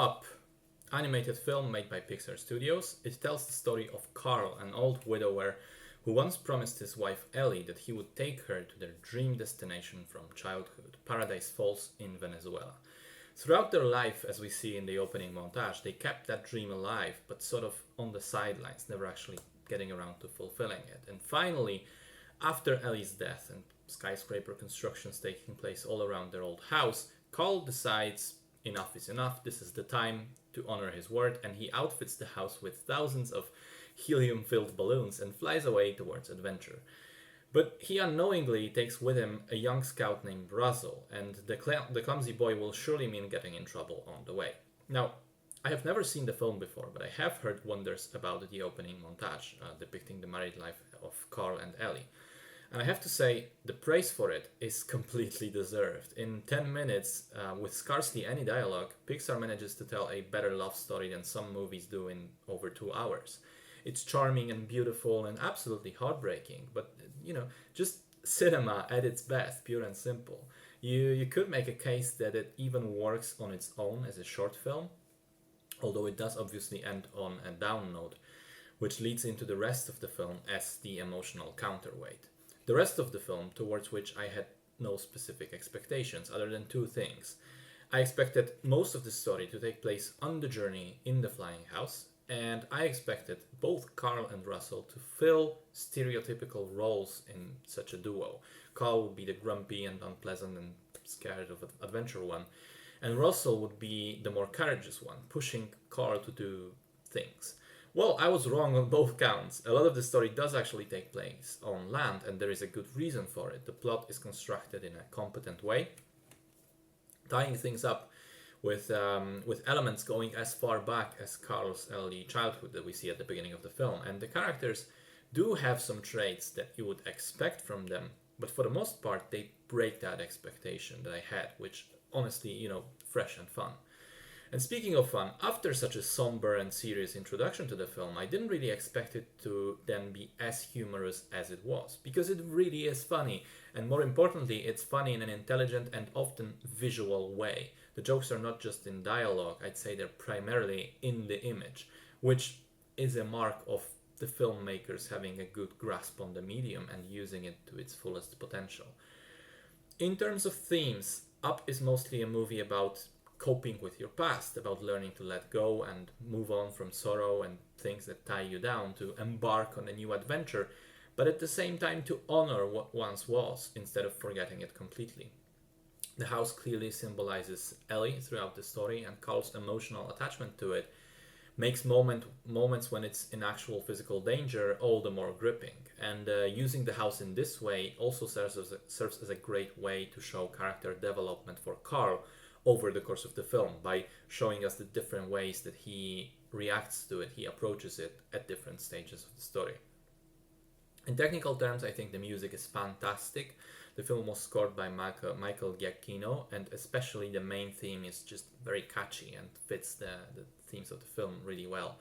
Up, animated film made by Pixar Studios. It tells the story of Carl, an old widower who once promised his wife Ellie that he would take her to their dream destination from childhood, Paradise Falls in Venezuela. Throughout their life, as we see in the opening montage, they kept that dream alive, but sort of on the sidelines, never actually getting around to fulfilling it. And finally, after Ellie's death and skyscraper constructions taking place all around their old house, Carl decides enough is enough, this is the time to honor his word, and he outfits the house with thousands of helium-filled balloons and flies away towards adventure. But he unknowingly takes with him a young scout named Russell, and the clumsy boy will surely mean getting in trouble on the way. Now, I have never seen the film before, but I have heard wonders about the opening montage depicting the married life of Carl and Ellie. And I have to say, the praise for it is completely deserved. In 10 minutes, with scarcely any dialogue, Pixar manages to tell a better love story than some movies do in over 2 hours. It's charming and beautiful and absolutely heartbreaking, but just cinema at its best, pure and simple. You could make a case that it even works on its own as a short film, although it does obviously end on a down note, which leads into the rest of the film as the emotional counterweight. The rest of the film, towards which I had no specific expectations other than 2 things. I expected most of the story to take place on the journey in the flying house, and I expected both Carl and Russell to fill stereotypical roles in such a duo. Carl would be the grumpy and unpleasant and scared of adventure one, and Russell would be the more courageous one, pushing Carl to do things. Well, I was wrong on both counts. A lot of the story does actually take place on land, and there is a good reason for it. The plot is constructed in a competent way, tying things up with elements going as far back as Carl's early childhood that we see at the beginning of the film. And the characters do have some traits that you would expect from them, but for the most part, they break that expectation that I had, which honestly, fresh and fun. And speaking of fun, after such a somber and serious introduction to the film, I didn't really expect it to then be as humorous as it was, because it really is funny, and more importantly, it's funny in an intelligent and often visual way. The jokes are not just in dialogue, I'd say they're primarily in the image, which is a mark of the filmmakers having a good grasp on the medium and using it to its fullest potential. In terms of themes, Up is mostly a movie about coping with your past, about learning to let go and move on from sorrow and things that tie you down, to embark on a new adventure, but at the same time to honor what once was instead of forgetting it completely. The house clearly symbolizes Ellie throughout the story, and Carl's emotional attachment to it makes moments when it's in actual physical danger all the more gripping. And using the house in this way also serves as a great way to show character development for Carl over the course of the film, by showing us the different ways that he reacts to it, he approaches it at different stages of the story. In technical terms, I think the music is fantastic. The film was scored by Michael Giacchino, and especially the main theme is just very catchy and fits the themes of the film really well.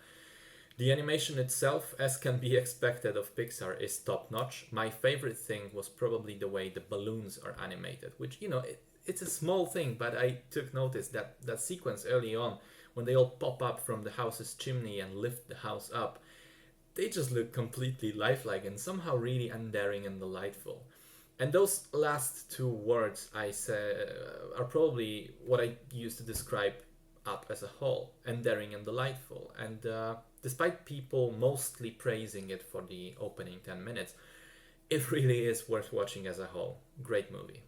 The animation itself, as can be expected of Pixar, is top-notch. My favorite thing was probably the way the balloons are animated, which, it's a small thing, but I took notice that sequence early on, when they all pop up from the house's chimney and lift the house up, they just look completely lifelike and somehow really endearing and delightful. And those last 2 words I said are probably what I use to describe Up as a whole, endearing and delightful. And despite people mostly praising it for the opening 10 minutes, it really is worth watching as a whole. Great movie.